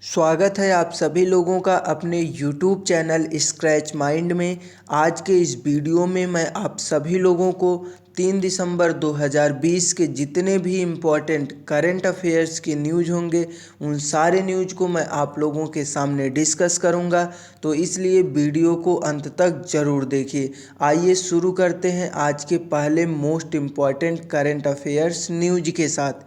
स्वागत है आप सभी लोगों का अपने YouTube चैनल स्क्रैच माइंड में। आज के इस वीडियो में मैं आप सभी लोगों को 3 दिसंबर 2020 के जितने भी इम्पोर्टेंट करंट अफेयर्स की न्यूज़ होंगे उन सारे न्यूज़ को मैं आप लोगों के सामने डिस्कस करूंगा, तो इसलिए वीडियो को अंत तक ज़रूर देखिए। आइए शुरू करते हैं आज के पहले most important current affairs news के साथ।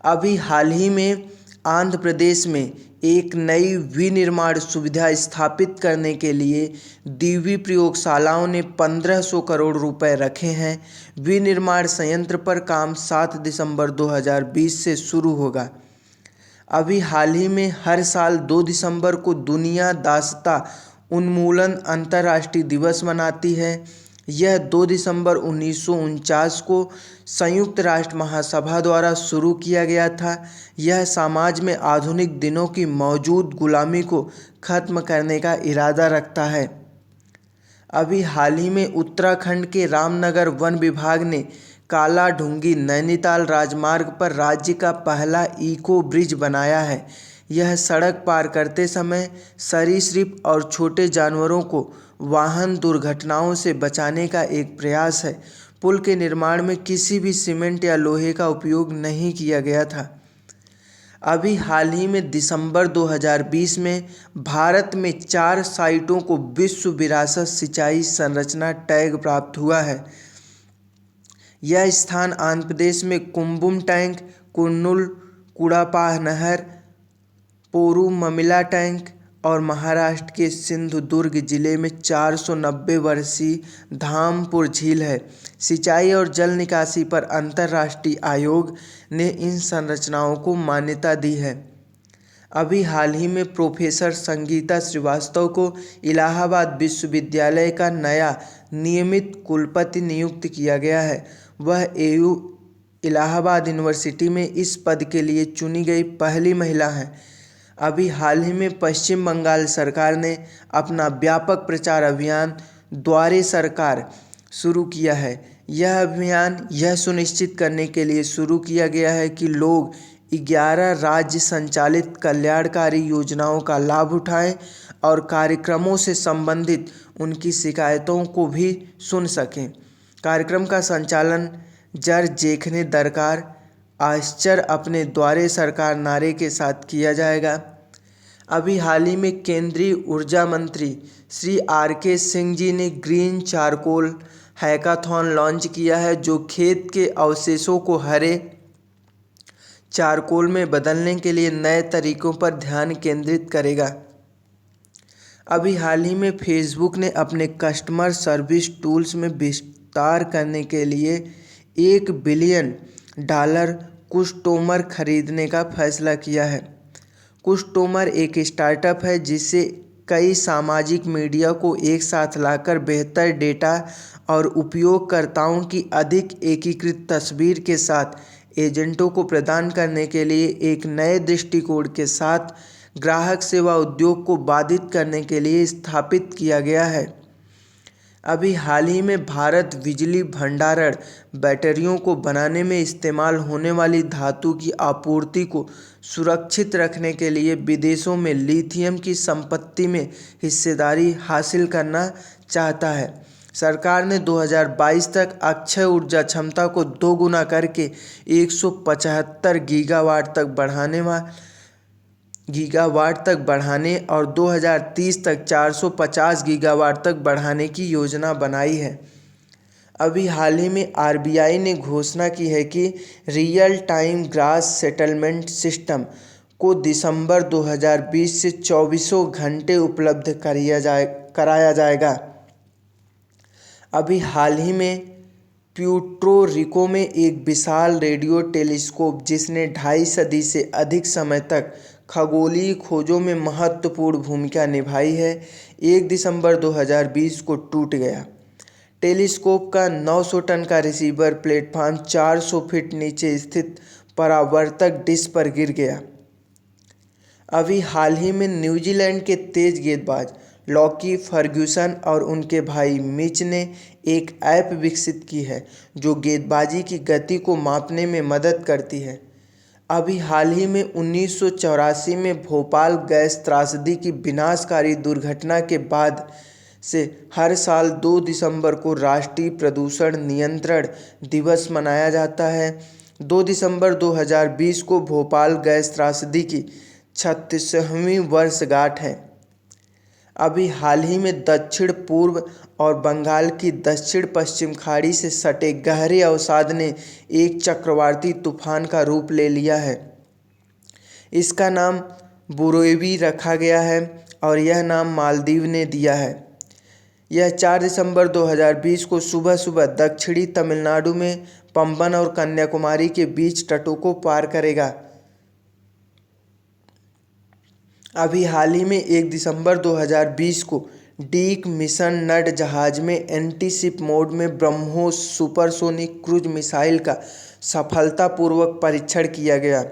अभी हाल ही में आंध्र प्रदेश में एक नई विनिर्माण सुविधा स्थापित करने के लिए दिव्य प्रयोगशालाओं ने 1500 करोड़ रुपए रखे हैं। विनिर्माण संयंत्र पर काम 7 दिसंबर 2020 से शुरू होगा। अभी हाल ही में हर साल 2 दिसंबर को दुनिया दासता उन्मूलन अंतर्राष्ट्रीय दिवस मनाती है। यह 2 दिसंबर 1949 को संयुक्त राष्ट्र महासभा द्वारा शुरू किया गया था। यह समाज में आधुनिक दिनों की मौजूद गुलामी को खत्म करने का इरादा रखता है। अभी हाल ही में उत्तराखंड के रामनगर वन विभाग ने काला ढूंगी नैनीताल राजमार्ग पर राज्य का पहला इको ब्रिज बनाया है। यह सड़क पार करते समय सरीसृप और छोटे जानवरों को वाहन दुर्घटनाओं से बचाने का एक प्रयास है। पुल के निर्माण में किसी भी सीमेंट या लोहे का उपयोग नहीं किया गया था। अभी हाल ही में दिसंबर 2020 में भारत में 4 साइटों को विश्व विरासत सिंचाई संरचना टैग प्राप्त हुआ है। यह स्थान आंध्र प्रदेश में कुंभुम टैंक, कुर्नूल कुड़ापाह नहर, पोरुममिला टैंक और महाराष्ट्र के सिंधुदुर्ग जिले में 490 वर्षीय धामपुर झील है। सिंचाई और जल निकासी पर अंतर्राष्ट्रीय आयोग ने इन संरचनाओं को मान्यता दी है। अभी हाल ही में प्रोफेसर संगीता श्रीवास्तव को इलाहाबाद विश्वविद्यालय का नया नियमित कुलपति नियुक्त किया गया है। वह इलाहाबाद यूनिवर्सिटी में इस पद के लिए चुनी गई पहली महिला हैं। अभी हाल ही में पश्चिम बंगाल सरकार ने अपना व्यापक प्रचार अभियान द्वारे सरकार शुरू किया है। यह अभियान यह सुनिश्चित करने के लिए शुरू किया गया है कि लोग 11 राज्य संचालित कल्याणकारी योजनाओं का लाभ उठाएं और कार्यक्रमों से संबंधित उनकी शिकायतों को भी सुन सकें। कार्यक्रम का संचालन जर जेखने दरकार आश्चर्य अपने द्वारे सरकार नारे के साथ किया जाएगा। अभी हाल ही में केंद्रीय ऊर्जा मंत्री श्री आर.के. सिंह जी ने ग्रीन चारकोल हैकाथॉन लॉन्च किया है, जो खेत के अवशेषों को हरे चारकोल में बदलने के लिए नए तरीकों पर ध्यान केंद्रित करेगा। अभी हाल ही में फेसबुक ने अपने कस्टमर सर्विस टूल्स में विस्तार करने के लिए $1 बिलियन कुस्टोमर खरीदने का फैसला किया है। कुस्टोमर एक स्टार्टअप है जिसे कई सामाजिक मीडिया को एक साथ लाकर बेहतर डेटा और उपयोगकर्ताओं की अधिक एकीकृत तस्वीर के साथ एजेंटों को प्रदान करने के लिए एक नए दृष्टिकोण के साथ ग्राहक सेवा उद्योग को बाधित करने के लिए स्थापित किया गया है। अभी हाल ही में भारत बिजली भंडारण बैटरियों को बनाने में इस्तेमाल होने वाली धातु की आपूर्ति को सुरक्षित रखने के लिए विदेशों में लिथियम की संपत्ति में हिस्सेदारी हासिल करना चाहता है। सरकार ने 2022 तक अक्षय ऊर्जा क्षमता को 2 गुना करके 175 गीगावाट तक बढ़ाने और 2030 तक 450 गीगावाट तक बढ़ाने की योजना बनाई है। अभी हाल ही में आरबीआई ने घोषणा की है कि real time gross settlement system को दिसंबर 2020 से 24 घंटे उपलब्ध कराया जाएगा। अभी हाल ही में प्यूर्टो रिको में एक विशाल रेडियो टेलीस्कोप जिसने 2.5 सदी से अधिक समय तक खगोलीय खोजों में महत्वपूर्ण भूमिका निभाई है, 1 दिसंबर 2020 को टूट गया। टेलीस्कोप का 900 टन का रिसीवर प्लेटफॉर्म 400 फीट नीचे स्थित परावर्तक डिश पर गिर गया। अभी हाल ही में न्यूजीलैंड के तेज गेंदबाज लॉकी फर्ग्यूसन और उनके भाई मिच ने एक ऐप विकसित की है जो गेंदबाजी की गति को मापने में मदद करती है। अभी हाल ही में 1984 में भोपाल गैस त्रासदी की विनाशकारी दुर्घटना के बाद से हर साल 2 दिसंबर को राष्ट्रीय प्रदूषण नियंत्रण दिवस मनाया जाता है। 2 दिसंबर 2020 को भोपाल गैस त्रासदी की 36वीं वर्षगांठ है। अभी हाल ही में दक्षिण पूर्व और बंगाल की दक्षिण पश्चिम खाड़ी से सटे गहरे अवसाद ने एक चक्रवाती तूफान का रूप ले लिया है। इसका नाम बुरेवी रखा गया है और यह नाम मालदीव ने दिया है। यह 4 दिसंबर 2020 को सुबह सुबह दक्षिणी तमिलनाडु में पंबन और कन्याकुमारी के बीच तटों को पार करेगा। अभी हाल ही में 1 दिसंबर 2020 को डीक मिशन नट जहाज में एंटी-शिप मोड में ब्रह्मोस सुपरसोनिक क्रूज मिसाइल का सफलतापूर्वक परीक्षण किया गया।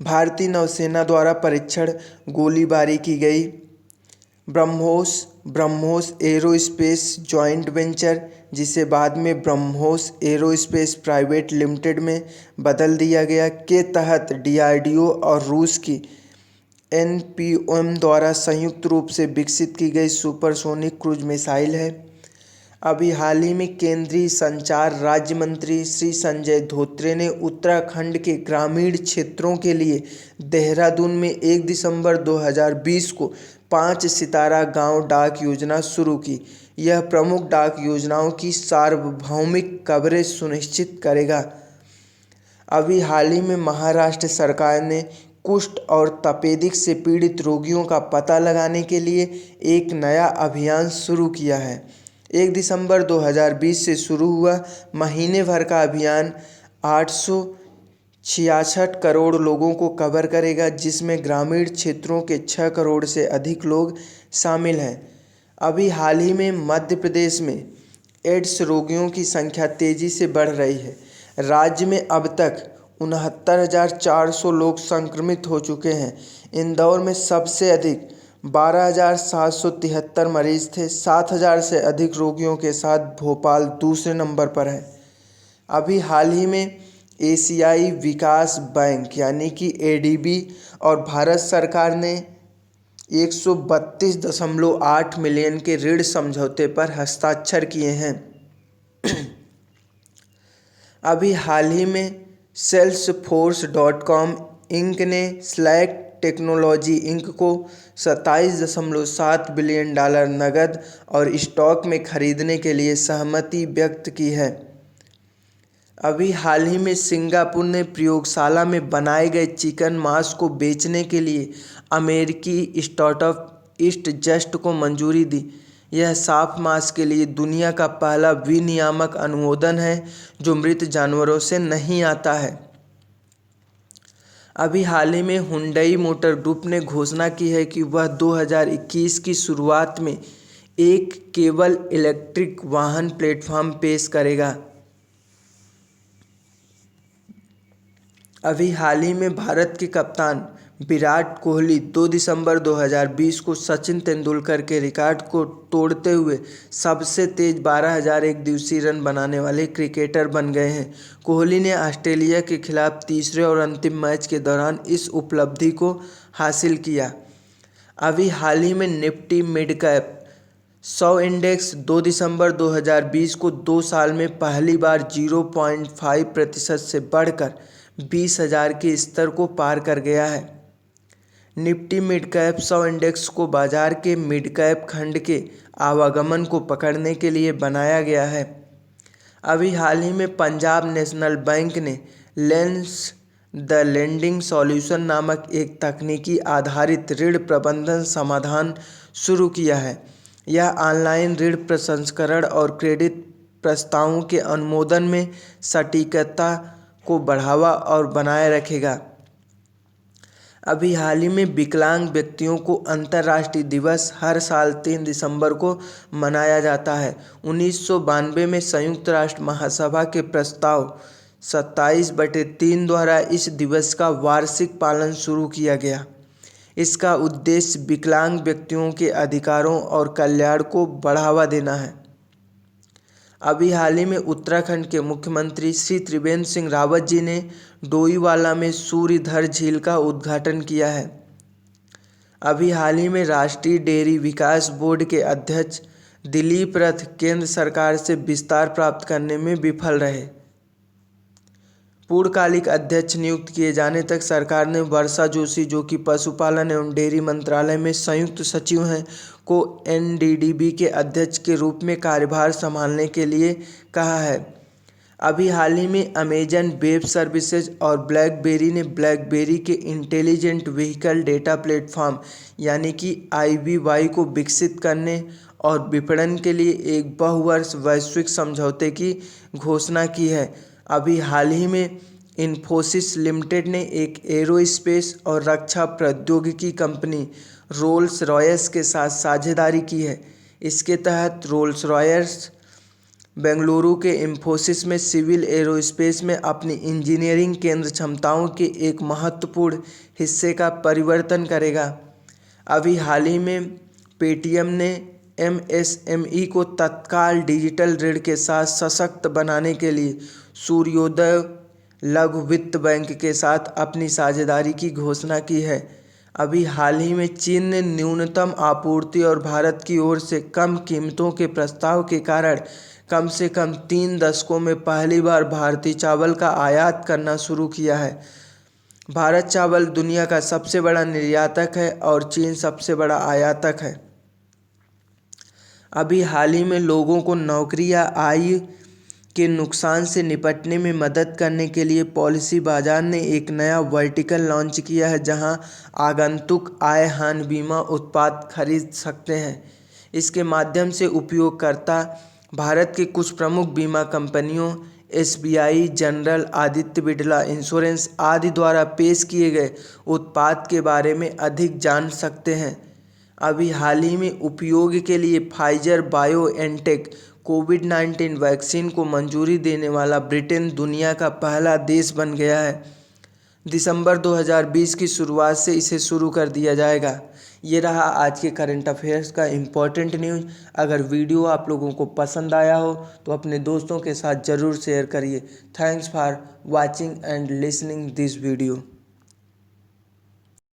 भारतीय नौसेना द्वारा परीक्षण गोलीबारी की गई। ब्रह्मोस एरोस्पेस जॉइंट वेंचर, जिसे बाद में ब्रह्मोस एरोस्पेस प्राइवेट लिमिटेड में बदल दिया गया, के तहत डीआरडीओ और रूस की एनपीओएम द्वारा संयुक्त रूप से विकसित की गई सुपरसोनिक क्रूज मिसाइल है। अभी हाल ही में केंद्रीय संचार राज्य मंत्री श्री संजय धोत्रे ने उत्तराखंड के ग्रामीण क्षेत्रों के लिए देहरादून में 1 दिसंबर 2020 को 5 सितारा गांव डाक योजना शुरू की। यह प्रमुख डाक योजनाओं की सार्वभौमिक कवरेज सुनिश्चित करेगा। अभी हाल ही में महाराष्ट्र सरकार ने कुष्ठ और तपेदिक से पीड़ित रोगियों का पता लगाने के लिए एक नया अभियान शुरू किया है। 1 दिसंबर 2020 से शुरू हुआ महीने भर का अभियान 866 करोड़ लोगों को कवर करेगा, जिसमें ग्रामीण क्षेत्रों के 6 करोड़ से अधिक लोग शामिल हैं। अभी हाल ही में मध्य प्रदेश में एड्स रोगियों की संख्या तेजी से बढ़ रही है। राज्य में अब तक 69,400 लोग संक्रमित हो चुके हैं। इंदौर में सबसे अधिक 12,773 मरीज थे। 7,000 से अधिक रोगियों के साथ भोपाल दूसरे नंबर पर है। अभी हाल ही में एशियाई विकास बैंक यानी कि एडीबी और भारत सरकार ने 132.8 मिलियन के ऋण समझौते पर हस्ताक्षर किए हैं। अभी हाल ही में Salesforce.com इंक ने स्लैक टेक्नोलॉजी इंक को $27.7 बिलियन नकद और स्टॉक में खरीदने के लिए सहमति व्यक्त की है। अभी हाल ही में सिंगापुर ने प्रयोगशाला में बनाए गए चिकन मांस को बेचने के लिए अमेरिकी स्टार्टअप ईस्ट जस्ट को मंजूरी दी। यह साफ मांस के लिए दुनिया का पहला विनियामक अनुमोदन है जो मृत जानवरों से नहीं आता है। अभी हाल ही में हुंडई मोटर ग्रुप ने घोषणा की है कि वह 2021 की शुरुआत में एक केवल इलेक्ट्रिक वाहन प्लेटफॉर्म पेश करेगा। अभी हाल ही में भारत के कप्तान विराट कोहली 2 दिसंबर 2020 को सचिन तेंदुलकर के रिकॉर्ड को तोड़ते हुए सबसे तेज 12,000 एक दिवसीय रन बनाने वाले क्रिकेटर बन गए हैं। कोहली ने ऑस्ट्रेलिया के खिलाफ तीसरे और अंतिम मैच के दौरान इस उपलब्धि को हासिल किया। अभी हाल ही में निफ्टी मिड कैप 100 इंडेक्स 2 दिसंबर 2020 को 2 साल में पहली बार 0.5% से बढ़कर 20,000 के स्तर को पार कर गया है। निफ्टी मिड कैप 100 इंडेक्स को बाजार के मिड कैप खंड के आवागमन को पकड़ने के लिए बनाया गया है। अभी हाल ही में पंजाब नेशनल बैंक ने लेंस द लेंडिंग सॉल्यूशन नामक एक तकनीकी आधारित ऋण प्रबंधन समाधान शुरू किया है। यह ऑनलाइन ऋण प्रसंस्करण और क्रेडिट प्रस्तावों के अनुमोदन में सटीकता को बढ़ावा और बनाए रखेगा। अभी हाल ही में विकलांग व्यक्तियों को अंतर्राष्ट्रीय दिवस हर साल 3 दिसंबर को मनाया जाता है। 1992 में संयुक्त राष्ट्र महासभा के प्रस्ताव 27/3 द्वारा इस दिवस का वार्षिक पालन शुरू किया गया। इसका उद्देश्य विकलांग व्यक्तियों के अधिकारों और कल्याण को बढ़ावा देना है। अभी हाल ही में उत्तराखंड के मुख्यमंत्री श्री त्रिवेंद्र सिंह रावत जी ने डोईवाला में सूर्यधर झील का उद्घाटन किया है। अभी हाल ही में राष्ट्रीय डेयरी विकास बोर्ड के अध्यक्ष दिलीप रथ केंद्र सरकार से विस्तार प्राप्त करने में विफल रहे। पूर्णकालिक अध्यक्ष नियुक्त किए जाने तक सरकार ने वर्षा जोशी, जो कि पशुपालन एवं डेयरी मंत्रालय में संयुक्त सचिव हैं, को एनडीडीबी के अध्यक्ष के रूप में कार्यभार संभालने के लिए कहा है। अभी हाल ही में अमेजन वेब सर्विसेज और ब्लैकबेरी ने ब्लैकबेरी के इंटेलिजेंट व्हीकल डेटा प्लेटफॉर्म यानी कि IVY को विकसित करने और विपणन के लिए एक बहुवर्ष वैश्विक समझौते की घोषणा की है। अभी हाल ही में इन्फोसिस लिमिटेड ने एक एरोस्पेस और रक्षा प्रौद्योगिकी कंपनी रोल्स रॉयस के साथ साझेदारी की है। इसके तहत रोल्स रॉयस बेंगलुरु के इन्फोसिस में सिविल एरोस्पेस में अपनी इंजीनियरिंग केंद्र क्षमताओं के एक महत्वपूर्ण हिस्से का परिवर्तन करेगा। अभी हाल ही में पेटीएम ने MSME को तत्काल डिजिटल ऋण के साथ सशक्त बनाने के लिए सूर्योदय लघु वित्त बैंक के साथ अपनी साझेदारी की घोषणा की है। अभी हाल ही में चीन ने न्यूनतम आपूर्ति और भारत की ओर से कम कीमतों के प्रस्ताव के कारण कम से कम 3 दशकों में पहली बार भारतीय चावल का आयात करना शुरू किया है। भारत चावल दुनिया का सबसे बड़ा निर्यातक है और चीन सबसे बड़ा आयातक है। अभी हाल ही में लोगों को नौकरी या आय के नुकसान से निपटने में मदद करने के लिए पॉलिसी बाजार ने एक नया वर्टिकल लॉन्च किया है, जहां आगंतुक आय हानि बीमा उत्पाद खरीद सकते हैं। इसके माध्यम से उपयोगकर्ता भारत के कुछ प्रमुख बीमा कंपनियों SBI, general, Aditya Birla insurance आदि द्वारा पेश किए गए उत्पाद के बारे में अधिक जान सकते हैं। अभी हाल ही में उपयोग के लिए फाइजर बायोएनटेक कोविड-19 वैक्सीन को मंजूरी देने वाला ब्रिटेन दुनिया का पहला देश बन गया है। दिसंबर 2020 की शुरुआत से इसे शुरू कर दिया जाएगा। ये रहा आज के करंट अफेयर्स का इम्पोर्टेंट न्यूज़। अगर वीडियो आप लोगों को पसंद आया हो तो अपने दोस्तों के साथ ज़रूर शेयर करिए। Thanks for watching and listening this video.